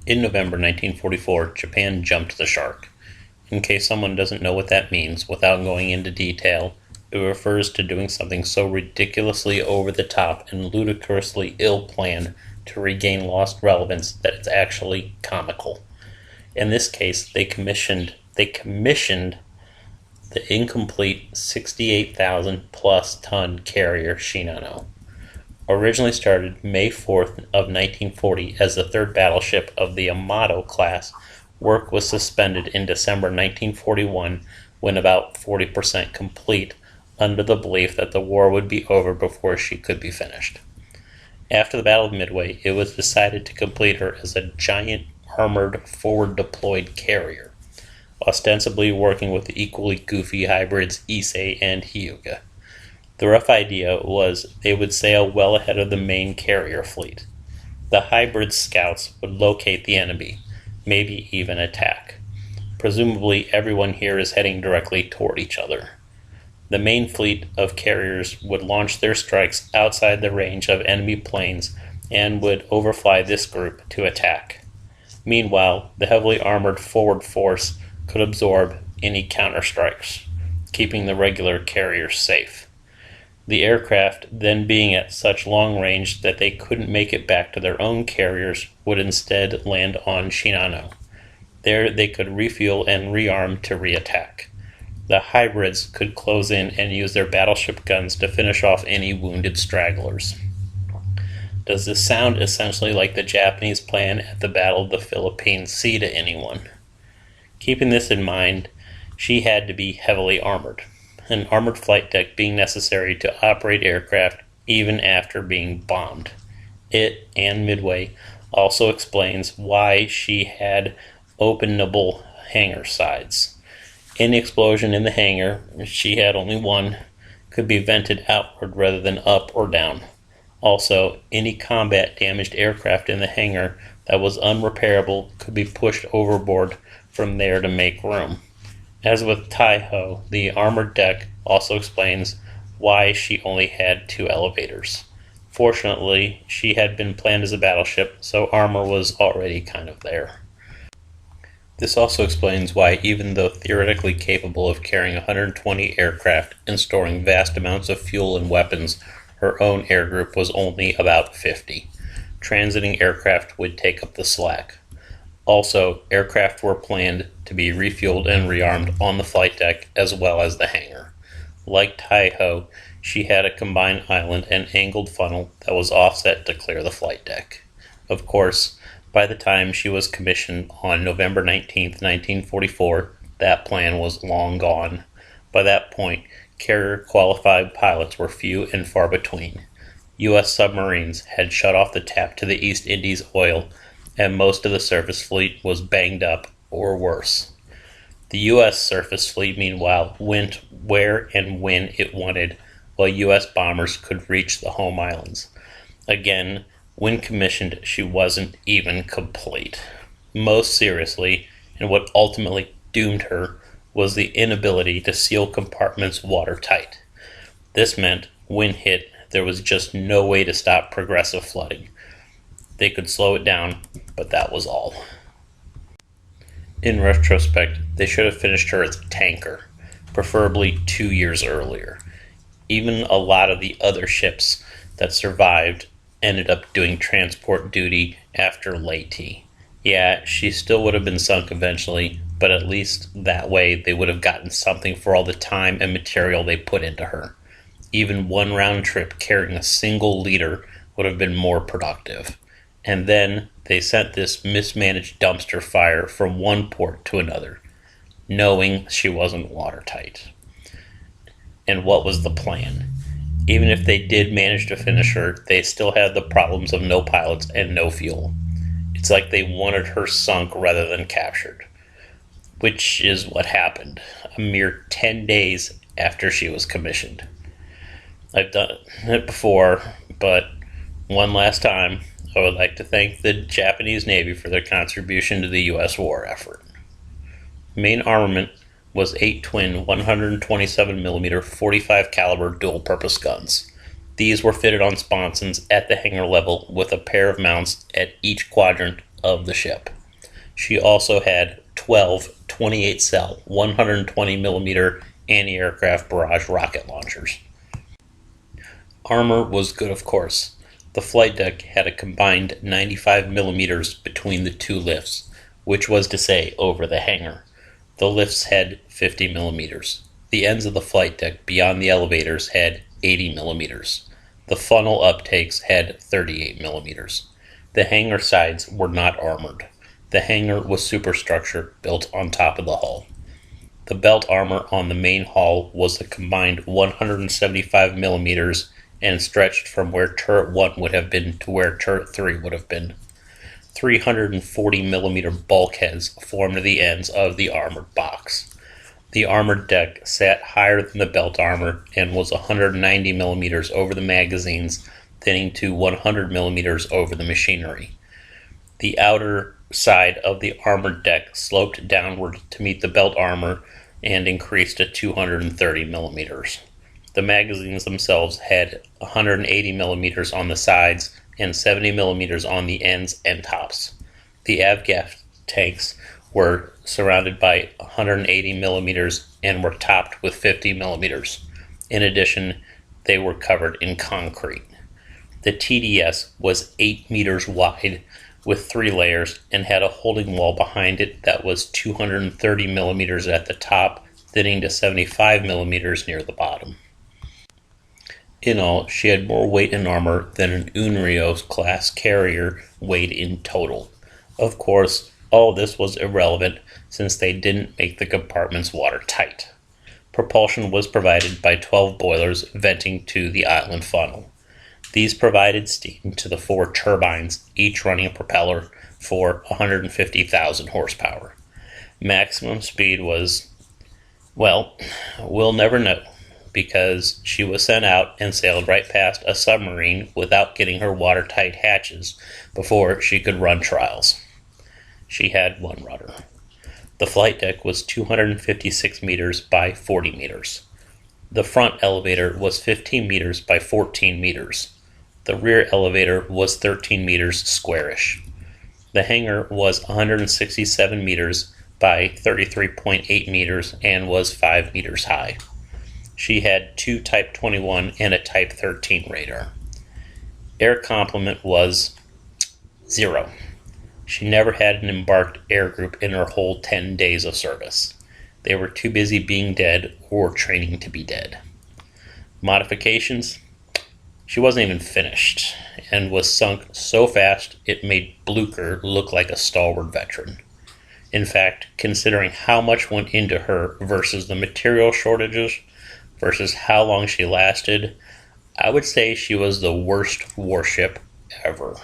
In November 1944, Japan jumped the shark. In case someone doesn't know what that means, without going into detail, it refers to doing something so ridiculously over the top and ludicrously ill-planned to regain lost relevance that it's actually comical. In this case, they commissioned the incomplete 68,000 plus ton carrier Shinano. Originally started May 4th of 1940 as the third battleship of the Yamato class, work was suspended in December 1941 when about 40% complete, under the belief that the war would be over before she could be finished. After the Battle of Midway, it was decided to complete her as a giant armored forward-deployed carrier, ostensibly working with the equally goofy hybrids Issei and Hyuga. The rough idea was they would sail well ahead of the main carrier fleet. The hybrid scouts would locate the enemy, maybe even attack. Presumably everyone here is heading directly toward each other. The main fleet of carriers would launch their strikes outside the range of enemy planes and would overfly this group to attack. Meanwhile, the heavily armored forward force could absorb any counterstrikes, keeping the regular carriers safe. The aircraft, then being at such long range that they couldn't make it back to their own carriers, would instead land on Shinano. There they could refuel and rearm to re-attack. The hybrids could close in and use their battleship guns to finish off any wounded stragglers. Does this sound essentially like the Japanese plan at the Battle of the Philippine Sea to anyone? Keeping this in mind, she had to be heavily armored, an armored flight deck being necessary to operate aircraft even after being bombed. It, and Midway, also explains why she had openable hangar sides. Any explosion in the hangar, she had only one, could be vented outward rather than up or down. Also, any combat-damaged aircraft in the hangar that was unrepairable could be pushed overboard from there to make room. As with Taiho, the armored deck also explains why she only had 2 elevators. Fortunately, she had been planned as a battleship, so armor was already kind of there. This also explains why, even though theoretically capable of carrying 120 aircraft and storing vast amounts of fuel and weapons, her own air group was only about 50. Transiting aircraft would take up the slack. Also, aircraft were planned to be refueled and rearmed on the flight deck as well as the hangar. Like Taiho, she had a combined island and angled funnel that was offset to clear the flight deck. Of course, by the time she was commissioned on November 19, 1944, that plan was long gone. By that point, carrier-qualified pilots were few and far between. U.S. submarines had shut off the tap to the East Indies oil, and most of the surface fleet was banged up or worse. The U.S. surface fleet, meanwhile, went where and when it wanted, while U.S. bombers could reach the home islands. Again, when commissioned, she wasn't even complete. Most seriously, and what ultimately doomed her, was the inability to seal compartments watertight. This meant, when hit, there was just no way to stop progressive flooding. They could slow it down, but that was all. In retrospect, they should have finished her as a tanker, preferably 2 years earlier. Even a lot of the other ships that survived ended up doing transport duty after Leyte. Yeah, she still would have been sunk eventually, but at least that way they would have gotten something for all the time and material they put into her. Even one round trip carrying a single leader would have been more productive. And then they sent this mismanaged dumpster fire from one port to another, knowing she wasn't watertight. And what was the plan? Even if they did manage to finish her, they still had the problems of no pilots and no fuel. It's like they wanted her sunk rather than captured, which is what happened a mere 10 days after she was commissioned. I've done it before, but one last time, I would like to thank the Japanese Navy for their contribution to the U.S. war effort. Main armament was 8 twin 127mm 45 caliber dual-purpose guns. These were fitted on sponsons at the hangar level with a pair of mounts at each quadrant of the ship. She also had 12 28-cell 120mm anti-aircraft barrage rocket launchers. Armor was good, of course. The flight deck had a combined 95mm between the two lifts, which was to say over the hangar. The lifts had 50mm. The ends of the flight deck beyond the elevators had 80mm. The funnel uptakes had 38mm. The hangar sides were not armored. The hangar was superstructure built on top of the hull. The belt armor on the main hull was a combined 175mm and stretched from where turret 1 would have been to where turret 3 would have been. 340mm bulkheads formed the ends of the armored box. The armored deck sat higher than the belt armor and was 190mm over the magazines, thinning to 100mm over the machinery. The outer side of the armored deck sloped downward to meet the belt armor and increased to 230mm. The magazines themselves had 180mm on the sides and 70mm on the ends and tops. The avgaff tanks were surrounded by 180mm and were topped with 50mm. In addition, they were covered in concrete. The TDS was 8 meters wide with 3 layers and had a holding wall behind it that was 230mm at the top, thinning to 75mm near the bottom. In all, she had more weight and armor than an Unryo-class carrier weighed in total. Of course, all this was irrelevant since they didn't make the compartments watertight. Propulsion was provided by 12 boilers venting to the island funnel. These provided steam to the 4 turbines, each running a propeller for 150,000 horsepower. Maximum speed was, well, we'll never know, because she was sent out and sailed right past a submarine without getting her watertight hatches before she could run trials. She had 1 rudder. The flight deck was 256 meters by 40 meters. The front elevator was 15 meters by 14 meters. The rear elevator was 13 meters squarish. The hangar was 167 meters by 33.8 meters and was 5 meters high. She had 2 Type 21 and a Type 13 radar. Air complement was 0. She never had an embarked air group in her whole 10 days of service. They were too busy being dead or training to be dead. Modifications? She wasn't even finished and was sunk so fast it made Blucher look like a stalwart veteran. In fact, considering how much went into her versus the material shortages versus how long she lasted, I would say she was the worst warship ever.